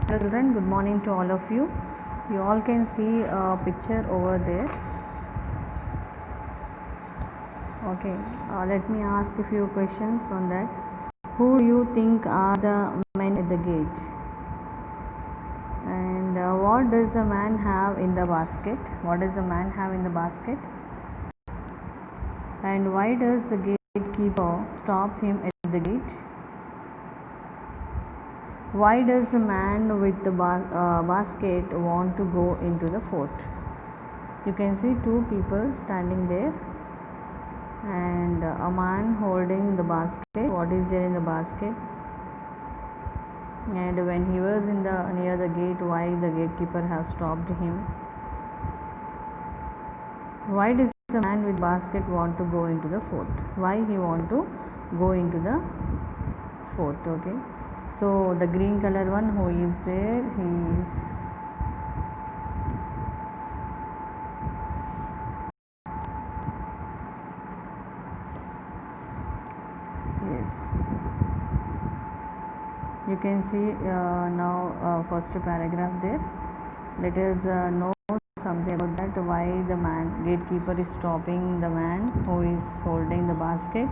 Hello children, good morning to all of you. You all can see a picture over there. Okay, let me ask a few questions on that. Who do you think are the men at the gate? And what does the man have in the basket? What does the man have in the basket? And why does the gatekeeper stop him at the gate? Why does the man with the basket want to go into the fort? You can see two people standing there and a man holding the basket. What is there in the basket? And when he was in the near the gate, why the gatekeeper has stopped him? Why does the man with basket want to go into the fort? Why he want to go into the fort? Okay, so the green color one, who is there? He is you can see now first paragraph there. Let us know something about that, why the gatekeeper is stopping the man who is holding the basket,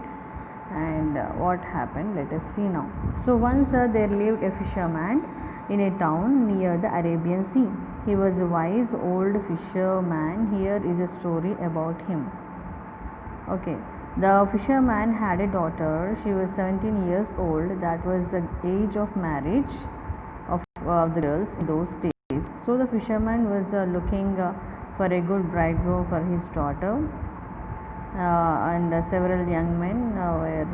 and what happened. Let us see now. So once there lived a fisherman in a town near the Arabian Sea. He was a wise old fisherman. Here is a story about him. Okay, the fisherman had a daughter. She was 17 years old. That was the age of marriage of the girls in those days. So the fisherman was looking for a good bridegroom for his daughter, and several young men were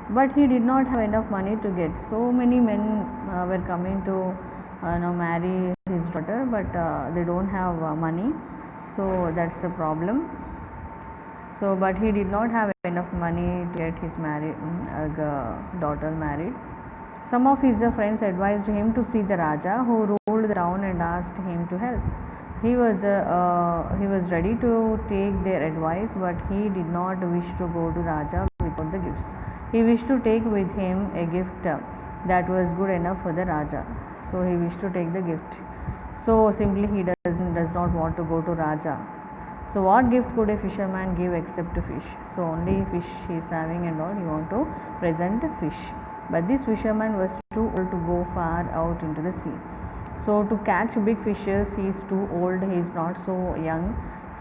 but he did not have enough money to get. So many men were coming to marry his daughter, but they don't have money, so that's the problem. So but he did not have enough money to get his daughter married. Some of his friends advised him to see the Raja, who ruled the town, and asked him to help. He was ready to take their advice, but he did not wish to go to Raja without the gifts. He wished to take with him a gift that was good enough for the Raja. So he wished to take the gift. So simply he does not want to go to Raja. So what gift could a fisherman give except fish? So only fish he is having and all, he want to present fish. But this fisherman was too old to go far out into the sea. So to catch big fishes, he is too old, he is not so young.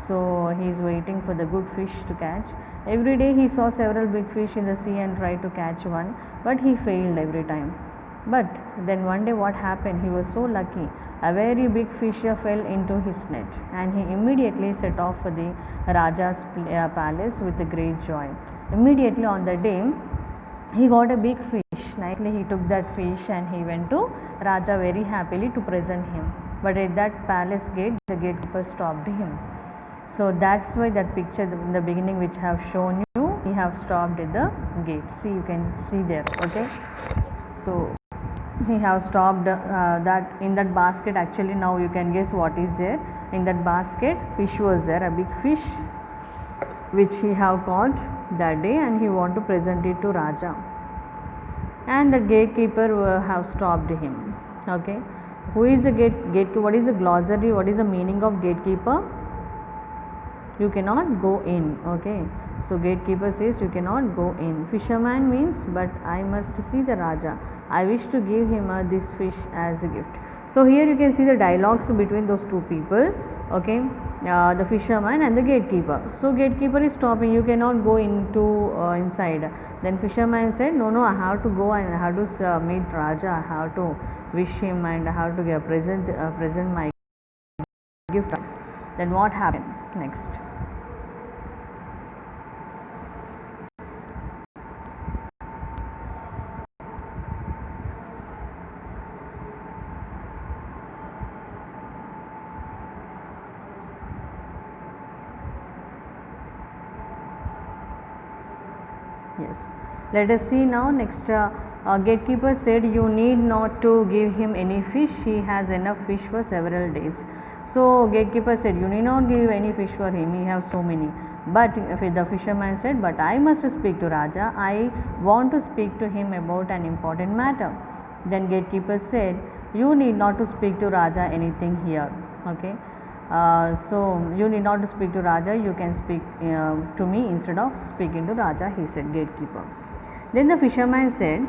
So he is waiting for the good fish to catch. Every day he saw several big fish in the sea and tried to catch one, but he failed every time. But then one day what happened? He was so lucky. A very big fish fell into his net, and he immediately set off for the Raja's palace with a great joy. Immediately on the day, he got a big fish. Nicely he took that fish and he went to Raja very happily to present him. But at that palace gate, the gatekeeper stopped him. So that's why that picture in the beginning which I have shown you, he have stopped at the gate. See, you can see there. Okay, so he have stopped that in that basket. Actually now you can guess what is there in that basket. Fish was there, a big fish which he have caught that day, and he want to present it to Raja, and the gatekeeper have stopped him. Okay, who is the gatekeeper? What is the glossary? What is the meaning of gatekeeper? You cannot go in. Okay, so gatekeeper says you cannot go in. Fisherman means, but I must see the Raja. I wish to give him this fish as a gift. So here you can see the dialogues between those two people. Okay, the fisherman and the gatekeeper. So gatekeeper is stopping. You cannot go into inside. Then fisherman said, no, I have to go and I have to meet Raja. I have to wish him and I have to present my gift. Then what happened next? Yes, let us see now. Next, gatekeeper said, you need not to give him any fish. He has enough fish for several days. So gatekeeper said, you need not give any fish for him. He has so many. But the fisherman said, but I must speak to Raja. I want to speak to him about an important matter. Then gatekeeper said, you need not to speak to Raja anything here. Okay. So you need not to speak to Raja, you can speak to me instead of speaking to Raja, he said, gatekeeper. Then the fisherman said,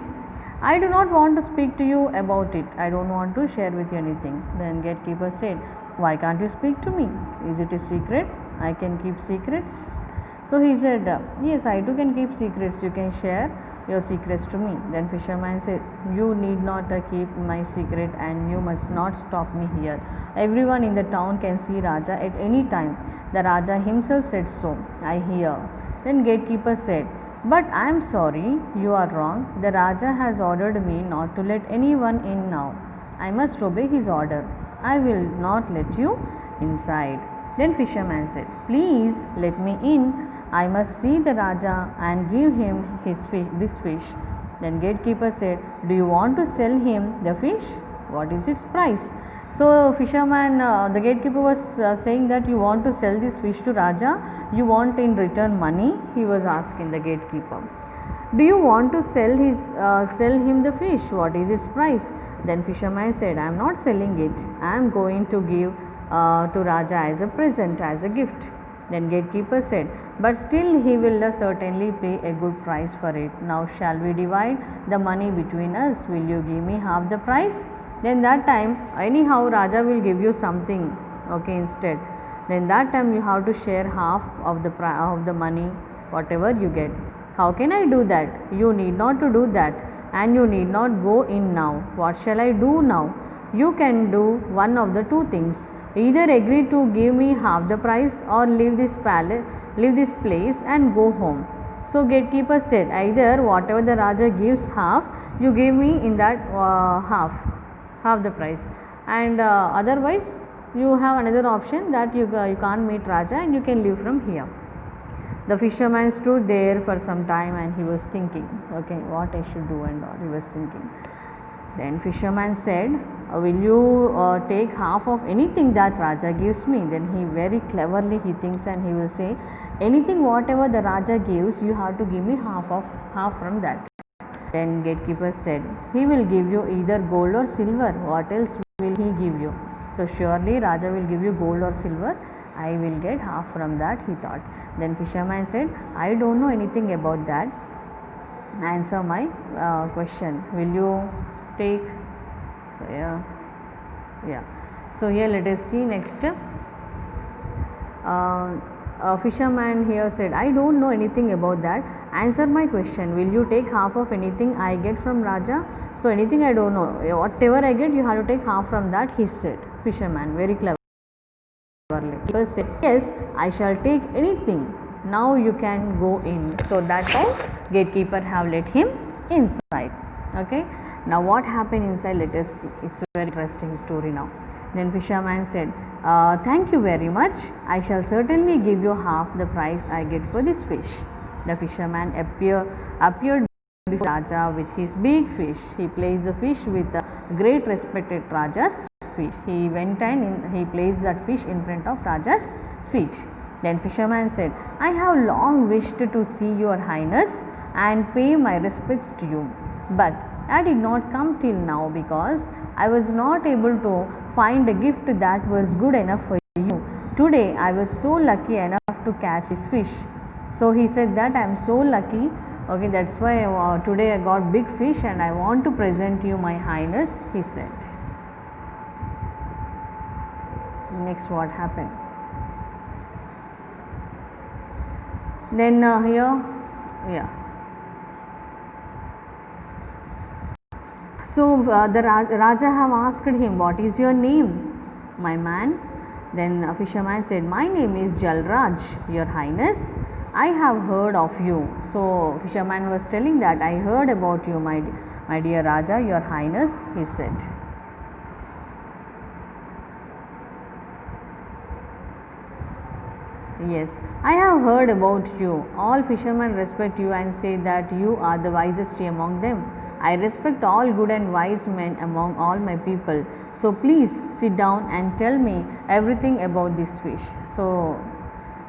I do not want to speak to you about it, I don't want to share with you anything. Then gatekeeper said, why can't you speak to me? Is it a secret? I can keep secrets. So he said, yes, I too can keep secrets, you can share your secrets to me. Then fisherman said, you need not keep my secret, and you must not stop me here. Everyone in the town can see Raja at any time. The Raja himself said so, I hear. Then gatekeeper said, but I am sorry, you are wrong. The Raja has ordered me not to let anyone in now. I must obey his order. I will not let you inside. Then fisherman said, please let me in. I must see the Raja and give him this fish. Then gatekeeper said, do you want to sell him the fish? What is its price? So fisherman, the gatekeeper was saying that you want to sell this fish to Raja, you want in return money, he was asking the gatekeeper. Do you want to sell him the fish? What is its price? Then fisherman said, I am not selling it, I am going to give to Raja as a present, as a gift. Then gatekeeper said, but still he will certainly pay a good price for it. Now shall we divide the money between us? Will you give me half the price? Then that time, anyhow Raja will give you something, okay, instead. Then that time you have to share half of the money, whatever you get. How can I do that? You need not to do that, and you need not go in now. What shall I do now? You can do one of the two things. Either agree to give me half the price, or leave this place and go home. So gatekeeper said, either whatever the Raja gives half, you give me in that half the price, and otherwise you have another option that you can't meet Raja and you can leave from here. The fisherman stood there for some time and he was thinking, okay, what I should do and all, he was thinking. Then fisherman said, will you take half of anything that Raja gives me? Then he very cleverly he thinks and he will say, anything whatever the Raja gives, you have to give me half from that. Then gatekeeper said, he will give you either gold or silver. What else will he give you? So surely Raja will give you gold or silver. I will get half from that, he thought. Then fisherman said, I don't know anything about that. Answer my question. Will you take? So yeah. So here let us see next. A fisherman here said, I don't know anything about that. Answer my question. Will you take half of anything I get from Raja? So anything I don't know, whatever I get, you have to take half from that, he said. Fisherman, very clever. He said, yes, I shall take anything. Now you can go in. So that time gatekeeper have let him inside. Okay. Now what happened inside, let us see. It's a very interesting story now. Then fisherman said, thank you very much. I shall certainly give you half the price I get for this fish. The fisherman appeared before Raja with his big fish. He placed the fish with the great respected Raja's feet. He went and he placed that fish in front of Raja's feet. Then fisherman said, I have long wished to see your highness and pay my respects to you, but I did not come till now because I was not able to find a gift that was good enough for you. Today I was so lucky enough to catch this fish. So he said that I am so lucky, okay, that's why today I got big fish and I want to present you my highness, he said. Next what happened? Then So the Raja have asked him, what is your name, my man? Then a fisherman said, my name is Jalraj, your highness. I have heard of you. So fisherman was telling that I heard about you, my dear Raja, your highness, he said. Yes, I have heard about you. All fishermen respect you and say that you are the wisest among them. I respect all good and wise men among all my people. So please sit down and tell me everything about this fish. So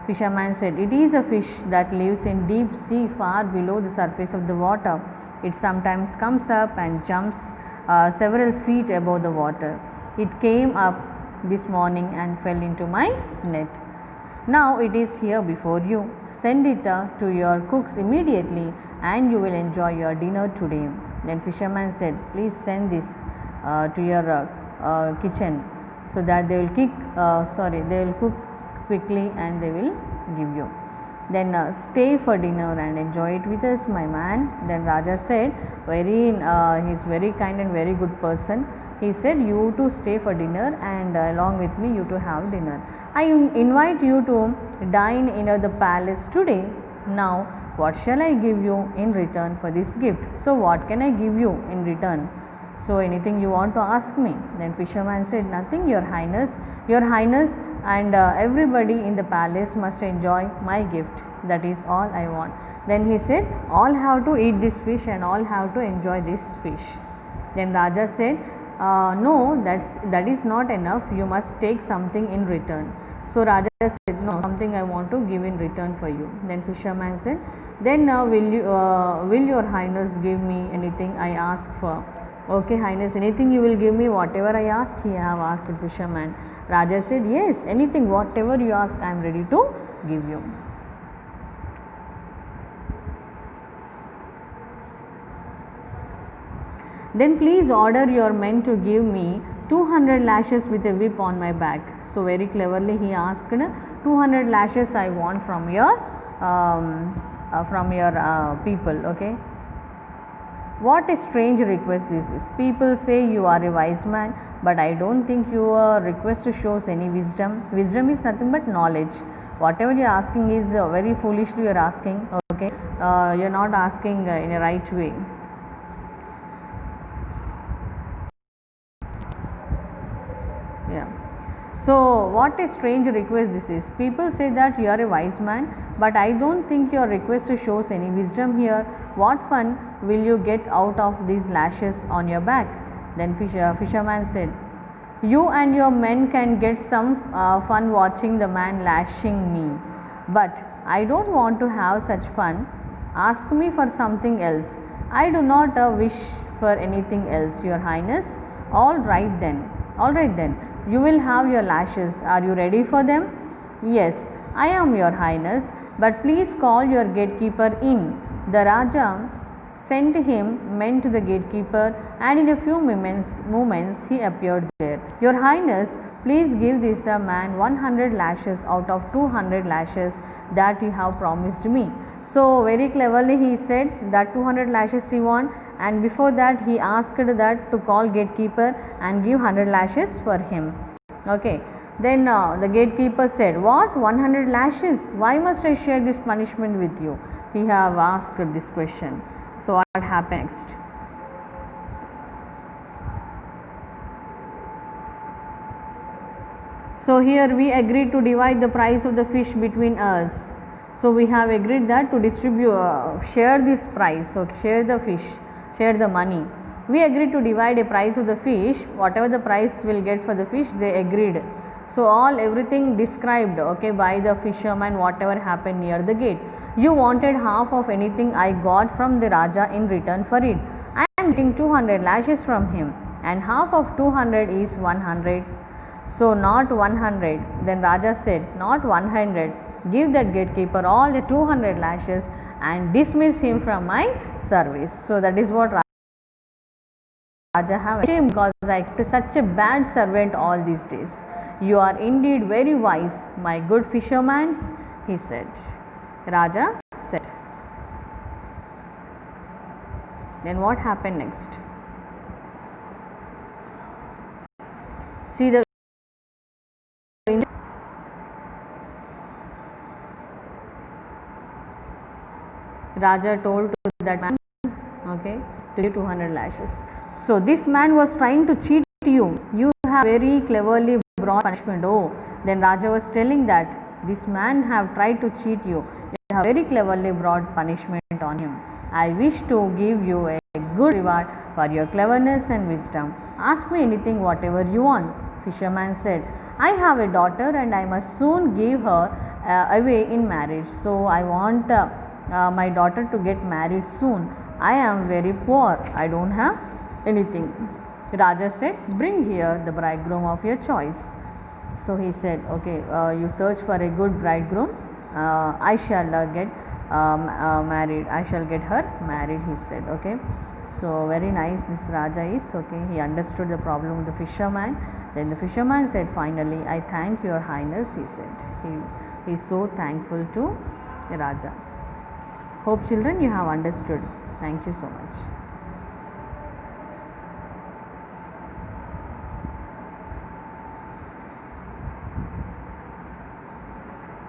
fisherman said, it is a fish that lives in deep sea far below the surface of the water. It sometimes comes up and jumps several feet above the water. It came up this morning and fell into my net. Now it is here before you. Send it to your cooks immediately and you will enjoy your dinner today. Then fisherman said, please send this to your kitchen so that they will cook quickly and they will give you. Then stay for dinner and enjoy it with us, my man. Then Raja said, he is very kind and very good person. He said, you to stay for dinner and along with me you to have dinner. I invite you to dine in the palace today. Now what shall I give you in return for this gift? So what can I give you in return? So anything you want to ask me? Then fisherman said, nothing, your highness. Your highness and everybody in the palace must enjoy my gift. That is all I want. Then he said, all have to eat this fish and all have to enjoy this fish. Then Raja said, no, that is not enough. You must take something in return. So Raja said, no, something I want to give in return for you. Then fisherman said, then will your highness give me anything I ask for? Okay, highness, anything you will give me, whatever I ask, he have asked fisherman. Raja said, yes, anything, whatever you ask, I am ready to give you. Then please order your men to give me 200 lashes with a whip on my back. So very cleverly he asked, 200 lashes I want from your people. Okay. What a strange request this is. People say you are a wise man, but I don't think your request shows any wisdom. Wisdom is nothing but knowledge. Whatever you are asking is very foolishly you are asking. Okay, you are not asking in a right way. Yeah. So what a strange request this is. People say that you are a wise man, but I don't think your request shows any wisdom here. What fun will you get out of these lashes on your back? Then fisherman said, you and your men can get some fun watching the man lashing me, but I don't want to have such fun. Ask me for something else. I do not wish for anything else, your highness. All right then. You will have your lashes. Are you ready for them? Yes, I am, your highness, but please call your gatekeeper in. The Raja sent him men to the gatekeeper, and in a few moments he appeared there. Your highness, please give this man 100 lashes out of 200 lashes that you have promised me. So very cleverly he said that 200 lashes he want, and before that he asked that to call gatekeeper and give 100 lashes for him. Okay. Then the gatekeeper said, what, 100 lashes? Why must I share this punishment with you? He have asked this question. So what happened next? So here we agreed to divide the price of the fish between us. So we have agreed that to distribute, share this price. So share the fish, share the money. We agreed to divide a price of the fish. Whatever the price will get for the fish, they agreed. So everything described, okay, by the fisherman, whatever happened near the gate. You wanted half of anything I got from the Raja in return for it. I am getting 200 lashes from him, and half of 200 is 100. So not 100. Then Raja said, not 100. Give that gatekeeper all the 200 lashes and dismiss him from my service. So that is what Raja have shame, because I kept such a bad servant all these days. You are indeed very wise, my good fisherman, he said. Raja said. Then what happened next? See the Raja told to that man, okay, to give 200 lashes. So this man was trying to cheat you. You have very cleverly brought punishment. Oh, then Raja was telling that this man have tried to cheat you. You have very cleverly brought punishment on him. I wish to give you a good reward for your cleverness and wisdom. Ask me anything, whatever you want. Fisherman said, I have a daughter and I must soon give her away in marriage. So I want my daughter to get married soon. I am very poor. I don't have anything. Raja said, bring here the bridegroom of your choice. So he said, okay, you search for a good bridegroom, I shall get married, I shall get her married, he said. Okay, so very nice this Raja is. Okay, he understood the problem of the fisherman. Then the fisherman said, finally, I thank your highness, he said. He is so thankful to Raja. Hope children you have understood. Thank you so much.